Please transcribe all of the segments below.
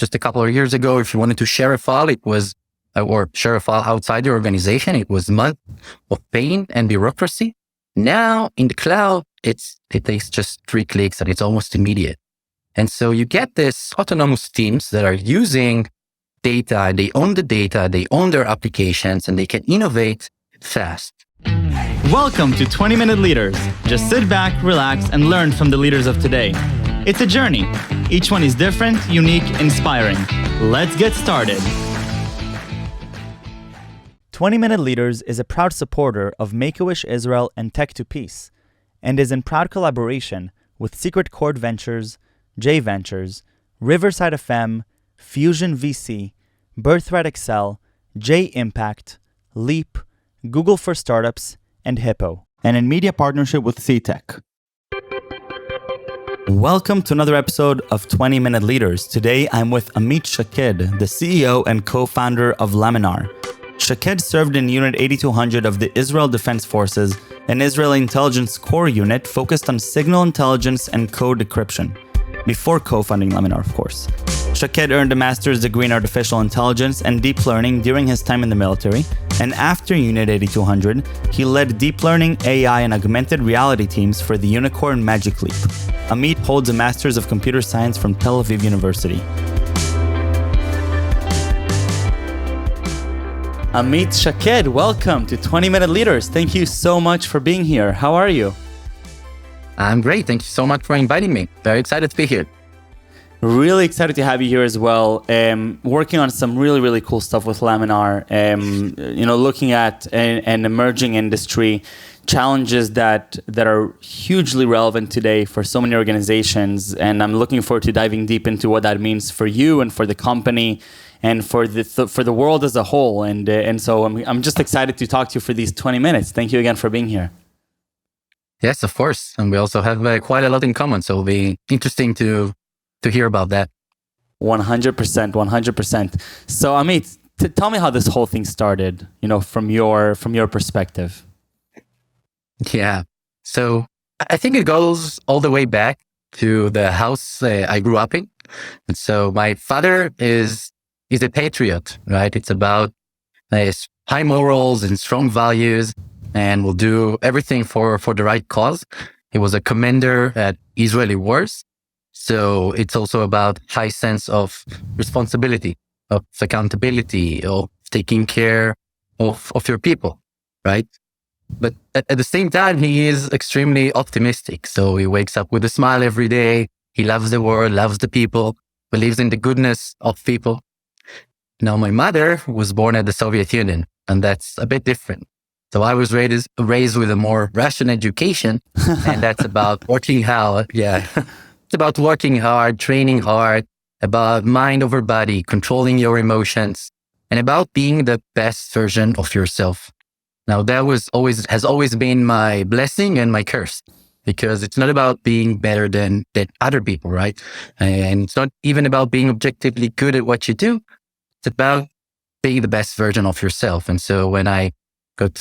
just a couple of years ago, if you wanted to share a file, it was, or share a file outside your organization, it was months of pain and bureaucracy. Now in the cloud, it takes just 3 clicks and it's almost immediate. And so you get this autonomous teams that are using data, they own the data, they own their applications, and they can innovate fast. Welcome to 20-Minute Leaders. Just sit back, relax, and learn from the leaders of today. It's a journey. Each one is different, unique, inspiring. Let's get started. 20-Minute Leaders is a proud supporter of Make-A-Wish Israel and Tech to Peace, and is in proud collaboration with Secret Chord Ventures, J Ventures, Riverside FM, Fusion VC, Birthright Excel, J Impact, Leap, Google for Startups, and Hippo, and in media partnership with CTech. Welcome to another episode of 20-Minute Leaders. Today, I'm with Amit Shaked, the CEO and co-founder of Laminar. Shaked served in Unit 8200 of the Israel Defense Forces, an Israeli intelligence core unit focused on signal intelligence and code decryption, before co-founding Laminar, of course. Shaked earned a master's degree in artificial intelligence and deep learning during his time in the military, and after Unit 8200, he led deep learning, AI, and augmented reality teams for the unicorn Magic Leap. Amit holds a master's of computer science from Tel Aviv University. Amit Shaked, welcome to 20-Minute Leaders. Thank you so much for being here. How are you? I'm great. Thank you so much for inviting me. Very excited to be here. Really excited to have you here as well. Working on some really, really cool stuff with Laminar. Looking at an emerging industry, challenges that are hugely relevant today for so many organizations. And I'm looking forward to diving deep into what that means for you and for the company and for the world as a whole. And so I'm just excited to talk to you for these 20 minutes. Thank you again for being here. Yes, of course. And we also have quite a lot in common. So it'll be interesting to hear about that. 100%. So Amit, tell me how this whole thing started, from your perspective. Yeah. So I think it goes all the way back to the house I grew up in. And so my father is a patriot, right? It's about high morals and strong values, and will do everything for the right cause. He was a commander at Israeli wars. So it's also about high sense of responsibility, of accountability, of taking care of your people, right? But at the same time, he is extremely optimistic. So he wakes up with a smile every day. He loves the world, loves the people, believes in the goodness of people. Now, my mother was born at the Soviet Union, and that's a bit different. So I was raised with a more Russian education, and that's about working hard. Yeah. It's about working hard, training hard, about mind over body, controlling your emotions, and about being the best version of yourself. Now, that has always been my blessing and my curse, because it's not about being better than other people, right? And it's not even about being objectively good at what you do. It's about being the best version of yourself. And so when I got,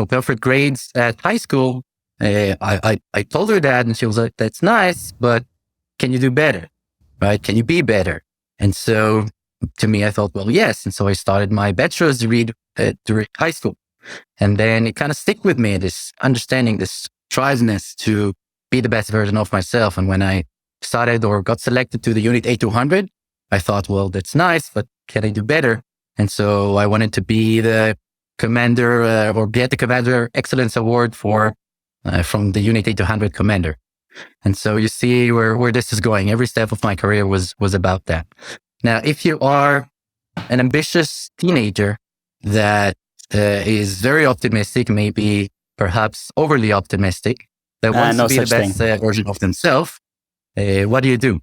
perfect grades at high school, I told her that, and she was like, "That's nice, but can you do better, right? Can you be better?" And so to me, I thought, well, yes. And so I started my bachelor's degree during high school. And then it kind of stuck with me, this understanding, this driveness to be the best version of myself. And when I started or got selected to the Unit 8200, I thought, well, that's nice, but can I do better? And so I wanted to be the commander or get the Commander Excellence Award from the Unit 8200 commander. And so you see where this is going. Every step of my career was about that. Now, if you are an ambitious teenager that is very optimistic, maybe perhaps overly optimistic, that wants to be the best version of themselves, what do?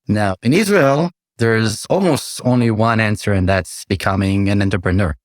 Now, in Israel, there's almost only one answer, and that's becoming an entrepreneur.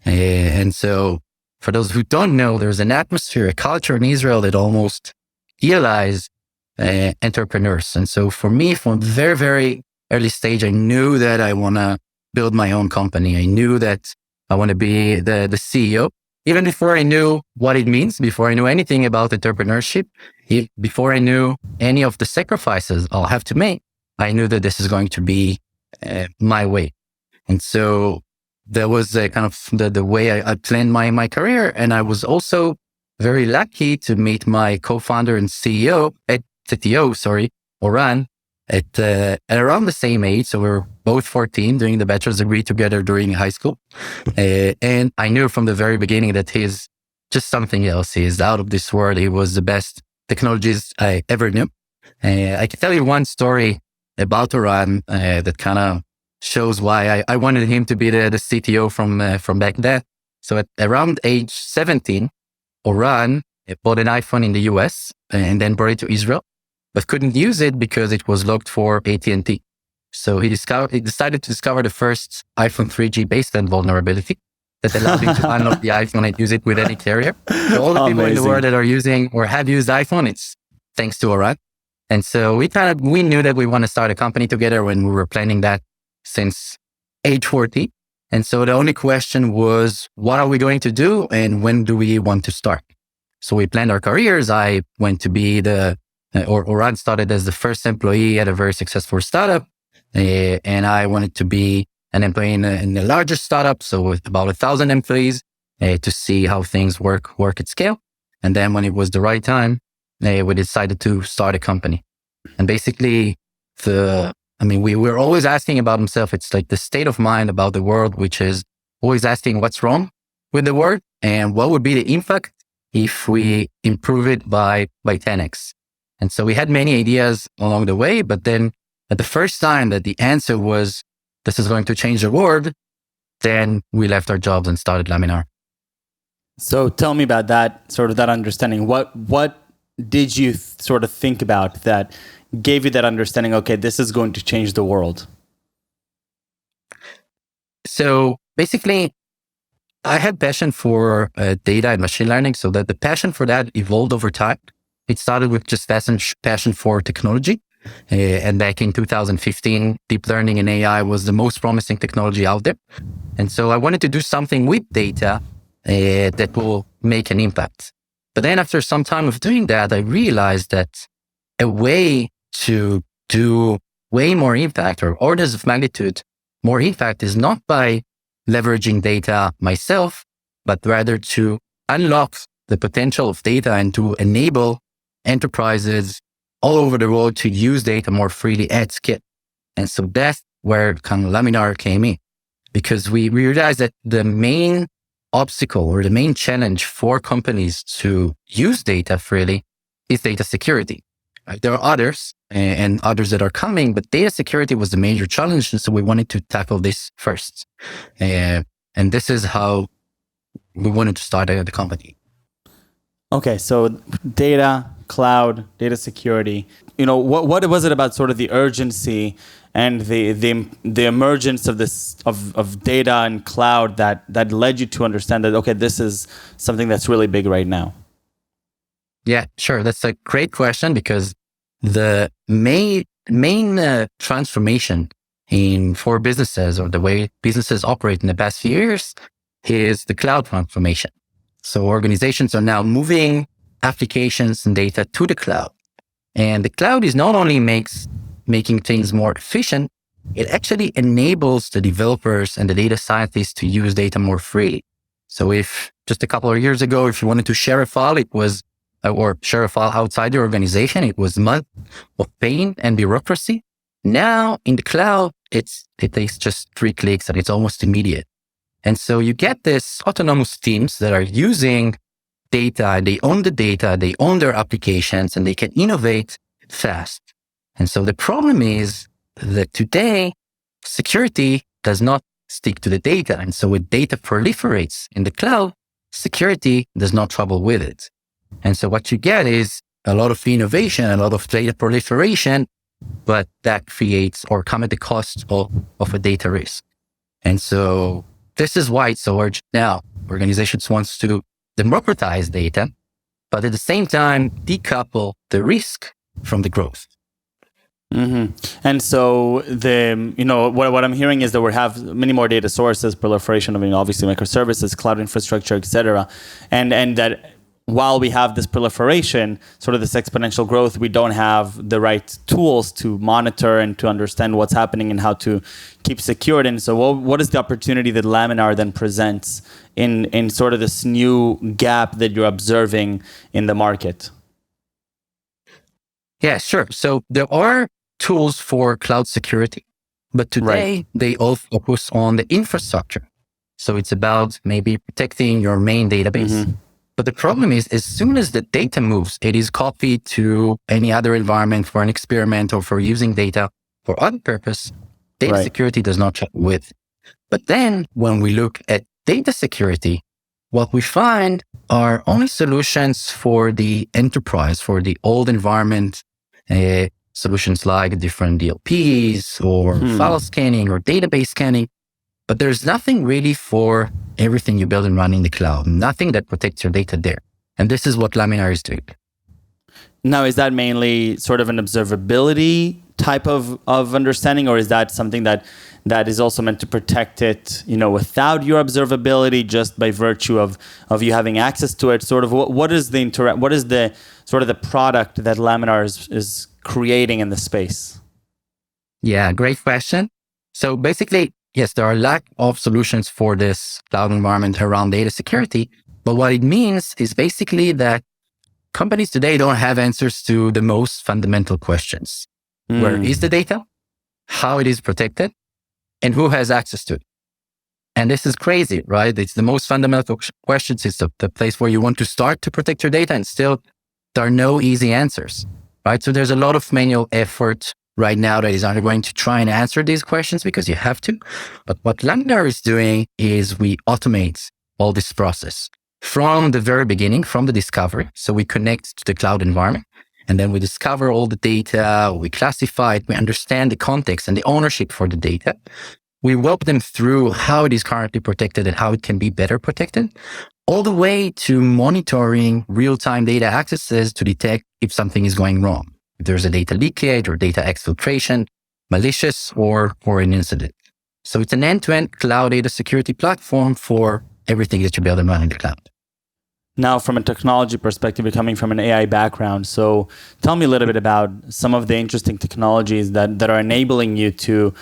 And so for those who don't know, there's an atmosphere, a culture in Israel that almost idealize entrepreneurs. And so for me, from the very, very early stage, I knew that I want to build my own company. I knew that I want to be the CEO, even before I knew what it means, before I knew anything about entrepreneurship, before I knew any of the sacrifices I'll have to make. I knew that this is going to be my way. And so that was kind of the way I planned my career. And I was also very lucky to meet my co-founder and CTO, Oran, at around the same age. So we were both 14 doing the bachelor's degree together during high school. And I knew from the very beginning that he's just something else. He's out of this world. He was the best technologist I ever knew. I can tell you one story about Oran that kind of shows why I wanted him to be the CTO from back then. So at around age 17, Oran bought an iPhone in the US and then brought it to Israel, but couldn't use it because it was locked for AT&T. So he decided to discover the first iPhone 3G baseband vulnerability that allowed him to unlock the iPhone and use it with any carrier. So all the people in the world that are using or have used iPhone, it's thanks to Oran. And so we knew that we want to start a company together when we were planning that since age 40. And so the only question was, what are we going to do and when do we want to start? So we planned our careers. I went to be Oran started as the first employee at a very successful startup. And I wanted to be an employee in the largest startup. So with about 1,000 employees to see how things work at scale. And then when it was the right time, we decided to start a company. And basically we were always asking about himself. It's like the state of mind about the world, which is always asking what's wrong with the world and what would be the impact if we improve it by 10x. And so we had many ideas along the way, but then at the first time that the answer was, this is going to change the world, then we left our jobs and started Laminar. So tell me about that, sort of that understanding. What did you sort of think about that gave you that understanding, okay, this is going to change the world? So basically, I had passion for data and machine learning, so that the passion for that evolved over time. It started with just passion for technology. And back in 2015, deep learning and AI was the most promising technology out there. And so I wanted to do something with data that will make an impact. But then after some time of doing that, I realized that a way to do way more impact or orders of magnitude more impact is not by leveraging data myself, but rather to unlock the potential of data and to enable enterprises all over the world to use data more freely at scale. And so that's where kind of Laminar came in, because we realized that the main obstacle or the main challenge for companies to use data freely is data security. There are others and others that are coming, but data security was the major challenge. And so we wanted to tackle this first. And this is how we wanted to start the company. Okay, so data, cloud, data security. What was it about sort of the urgency and the emergence of this of data and cloud that led you to understand that, okay, this is something that's really big right now? Yeah, sure. That's a great question, because the main transformation for businesses, or the way businesses operate in the past few years, is the cloud transformation. So organizations are now moving applications and data to the cloud. And the cloud is not only making things more efficient, it actually enables the developers and the data scientists to use data more freely. So if just a couple of years ago, if you wanted to share a file, or share a file outside your organization, it was months of pain and bureaucracy. Now in the cloud, it takes just 3 clicks and it's almost immediate. And so you get this autonomous teams that are using data, they own the data, they own their applications, and they can innovate fast. And so the problem is that today, security does not stick to the data. And so when data proliferates in the cloud, security does not travel with it. And so what you get is a lot of innovation, a lot of data proliferation, but that creates or come at the cost of a data risk. And so this is why it's so urgent now. Organizations want to democratize data, but at the same time, decouple the risk from the growth. Mm-hmm. And so what I'm hearing is that we have many more data sources, proliferation of obviously microservices, cloud infrastructure, etc., and that while we have this proliferation, sort of this exponential growth, we don't have the right tools to monitor and to understand what's happening and how to keep secured. And so what is the opportunity that Laminar then presents in sort of this new gap that you're observing in the market? Yeah, sure. So there are tools for cloud security, but today they all focus on the infrastructure. So it's about maybe protecting your main database. Mm-hmm. But the problem is, as soon as the data moves, it is copied to any other environment for an experiment or for using data for other purpose. Data security does not check with. But then when we look at data security, what we find are only solutions for the enterprise, for the old environment, solutions like different DLPs or file scanning or database scanning. But there's nothing really for everything you build and run in the cloud, nothing that protects your data there. And this is what Laminar is doing. Now, is that mainly sort of an observability type of understanding, or is that something that is also meant to protect it, without your observability, just by virtue of you having access to it? Sort of what is the sort of the product that Laminar is creating in the space? Yeah, great question. So basically, yes, there are a lack of solutions for this cloud environment around data security. But what it means is basically that companies today don't have answers to the most fundamental questions. Where is the data? How it is protected? And who has access to it? And this is crazy, right? It's the most fundamental questions. It's the place where you want to start to protect your data, and still there are no easy answers, right? So there's a lot of manual effort right now that is undergoing to try and answer these questions, because you have to. But what Laminar is doing is we automate all this process from the very beginning, from the discovery. So we connect to the cloud environment, and then we discover all the data, we classify it, we understand the context and the ownership for the data. We walk them through how it is currently protected and how it can be better protected, all the way to monitoring real-time data accesses to detect if something is going wrong. If there's a data leakage or data exfiltration, malicious or an incident. So it's an end-to-end cloud data security platform for everything that you build and run in the cloud. Now, from a technology perspective, you're coming from an AI background. So tell me a little bit about some of the interesting technologies that are enabling you to,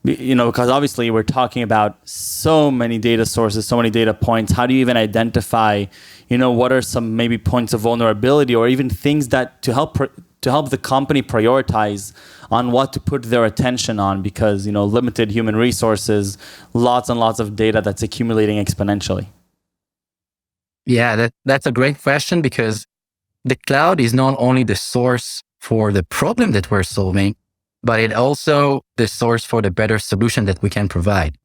because obviously we're talking about so many data sources, so many data points. How do you even identify, what are some maybe points of vulnerability, or even things that to help the company prioritize on what to put their attention on, because, limited human resources, lots and lots of data that's accumulating exponentially? Yeah, that's a great question, because the cloud is not only the source for the problem that we're solving, but it also the source for the better solution that we can provide.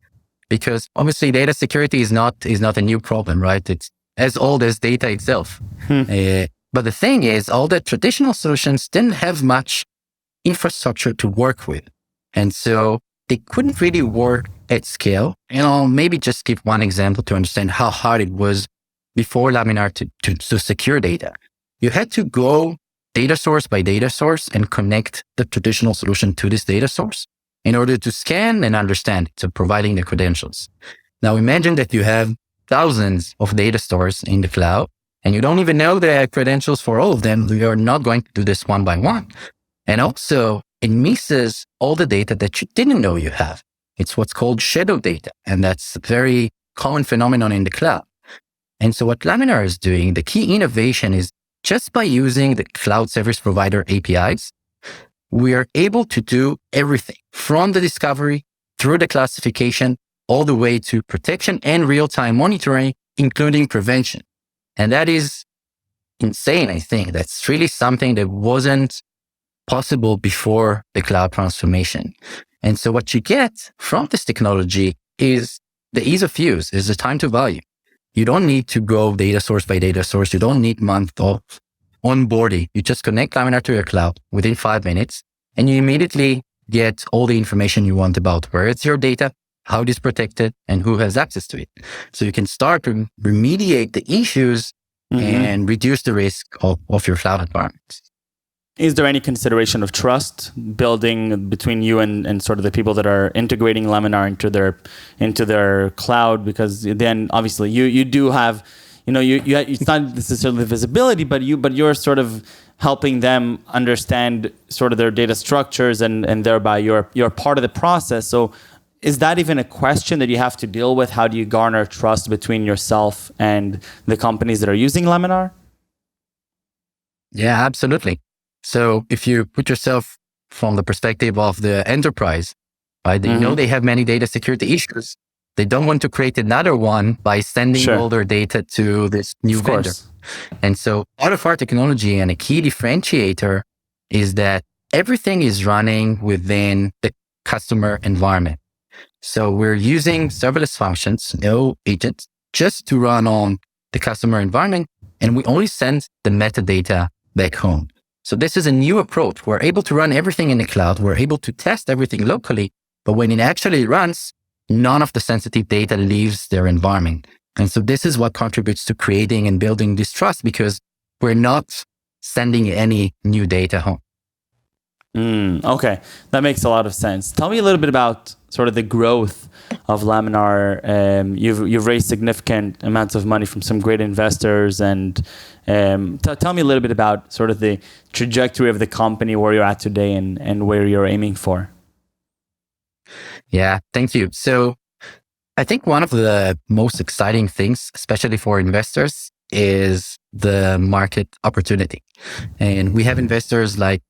Because obviously data security is not a new problem, right? It's as old as data itself. But the thing is, all the traditional solutions didn't have much infrastructure to work with. And so they couldn't really work at scale. Maybe just give one example to understand how hard it was before Laminar to secure data. You had to go data source by data source and connect the traditional solution to this data source in order to scan and understand it, so providing the credentials. Now imagine that you have thousands of data stores in the cloud, and you don't even know the credentials for all of them. You are not going to do this one by one. And also, it misses all the data that you didn't know you have. It's what's called shadow data, and that's a very common phenomenon in the cloud. And so what Laminar is doing, the key innovation is just by using the cloud service provider APIs, we are able to do everything from the discovery through the classification, all the way to protection and real-time monitoring, including prevention. And that is insane, I think. That's really something that wasn't possible before the cloud transformation. And so what you get from this technology is the ease of use, is the time to value. You don't need to go data source by data source. You don't need months of onboarding. You just connect Laminar to your cloud within 5 minutes, and you immediately get all the information you want about where it's your data, how it is protected, and who has access to it. So you can start to remediate the issues and reduce the risk of your cloud environment. Is there any consideration of trust building between you and sort of the people that are integrating Laminar into their cloud? Because then obviously you do have, it's not necessarily visibility, but you're sort of helping them understand sort of their data structures, and thereby you're part of the process. So is that even a question that you have to deal with? How do you garner trust between yourself and the companies that are using Laminar? Yeah, absolutely. So if you put yourself from the perspective of the enterprise, right, they know they have many data security issues. They don't want to create another one by sending all their data to this new vendor. And so part of our technology and a key differentiator is that everything is running within the customer environment. So we're using serverless functions, no agents, just to run on the customer environment. And we only send the metadata back home. So this is a new approach. We're able to run everything in the cloud. We're able to test everything locally, but when it actually runs, none of the sensitive data leaves their environment. And so this is what contributes to creating and building this trust, because we're not sending any new data home. Okay, that makes a lot of sense. Tell me a little bit about sort of the growth of Laminar. You've raised significant amounts of money from some great investors, and tell me a little bit about sort of the trajectory of the company, where you're at today, and where you're aiming for. Yeah, thank you. So I think one of the most exciting things, especially for investors, is the market opportunity. And we have investors like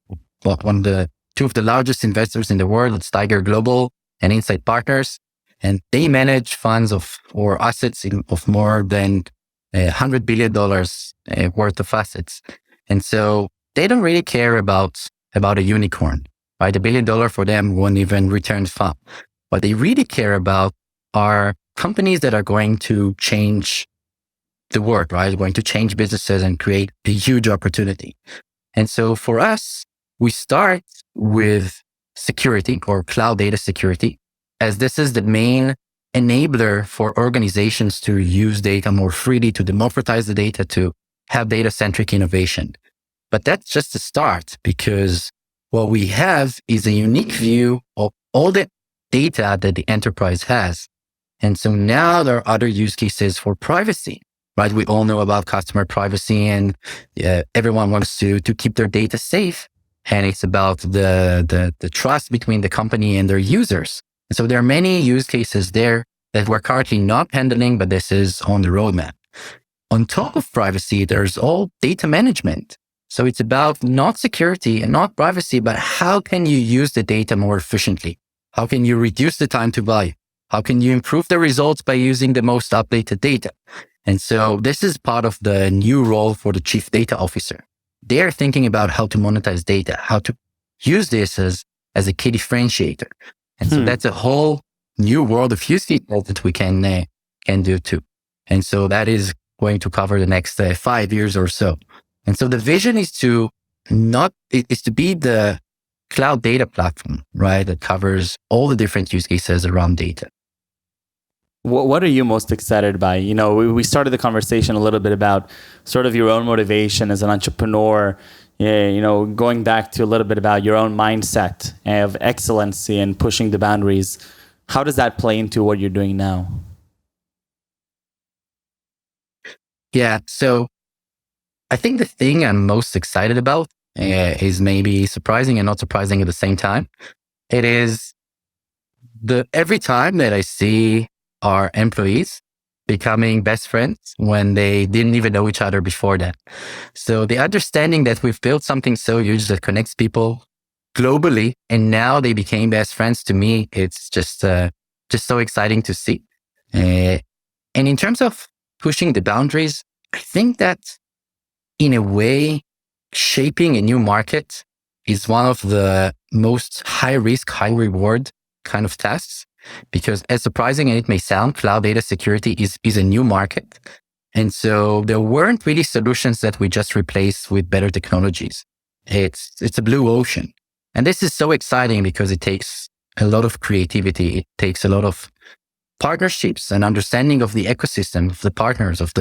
two of the largest investors in the world, it's Tiger Global and Insight Partners, and they manage funds or assets of more than $100 billion worth of assets. And so they don't really care about a unicorn, right? $1 billion for them won't even return fund. What they really care about are companies that are going to change the world, right? Going to change businesses and create a huge opportunity. And so for us, we start with security or cloud data security, as this is the main enabler for organizations to use data more freely, to democratize the data, to have data-centric innovation. But that's just a start, because what we have is a unique view of all the data that the enterprise has. And so now there are other use cases for privacy, right? We all know about customer privacy, and everyone wants to keep their data safe. And it's about the trust between the company and their users. And so there are many use cases there that we're currently not handling, but this is on the roadmap. On top of privacy, there's all data management. So it's about not security and not privacy, but how can you use the data more efficiently? How can you reduce the time to value? How can you improve the results by using the most updated data? And so this is part of the new role for the chief data officer. They're thinking about how to monetize data, how to use this as a key differentiator. And so that's a whole new world of use cases that we can do too. And so that is going to cover the next 5 years or so. And so the vision is to be the cloud data platform, right? That covers all the different use cases around data. What are you most excited by? We started the conversation a little bit about sort of your own motivation as an entrepreneur, going back to a little bit about your own mindset of excellency and pushing the boundaries. How does that play into what you're doing now? Yeah, so I think the thing I'm most excited about is maybe surprising and not surprising at the same time. It is every time that I see our employees becoming best friends when they didn't even know each other before that. So the understanding that we've built something so huge that connects people globally, and now they became best friends, to me, it's just so exciting to see. And in terms of pushing the boundaries, I think that in a way, shaping a new market is one of the most high risk, high reward kind of tasks. Because as surprising as it may sound, cloud data security is a new market. And so there weren't really solutions that we just replaced with better technologies. It's a blue ocean. And this is so exciting because it takes a lot of creativity. It takes a lot of partnerships and understanding of the ecosystem, of the partners, of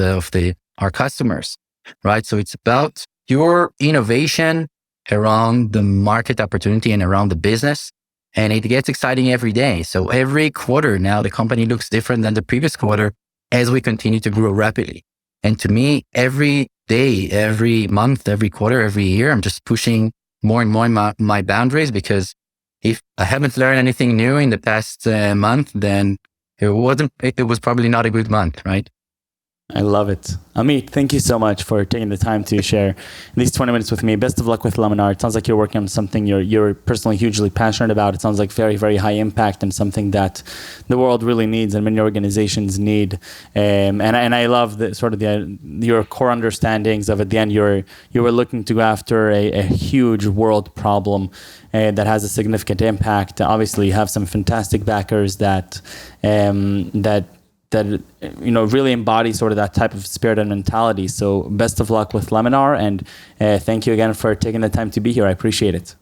our customers, right? So it's about your innovation around the market opportunity and around the business. And it gets exciting every day. So every quarter now, the company looks different than the previous quarter as we continue to grow rapidly. And to me, every day, every month, every quarter, every year, I'm just pushing more and more my boundaries, because if I haven't learned anything new in the past month, then it was probably not a good month, right? I love it. Amit, thank you so much for taking the time to share these 20 minutes with me. Best of luck with Laminar. It sounds like you're working on something you're personally hugely passionate about. It sounds like very, very high impact and something that the world really needs and many organizations need. And I love your core understandings of, at the end, you were looking to go after a huge world problem that has a significant impact. Obviously, you have some fantastic backers that really embody sort of that type of spirit and mentality. So best of luck with Laminar, and thank you again for taking the time to be here. I appreciate it.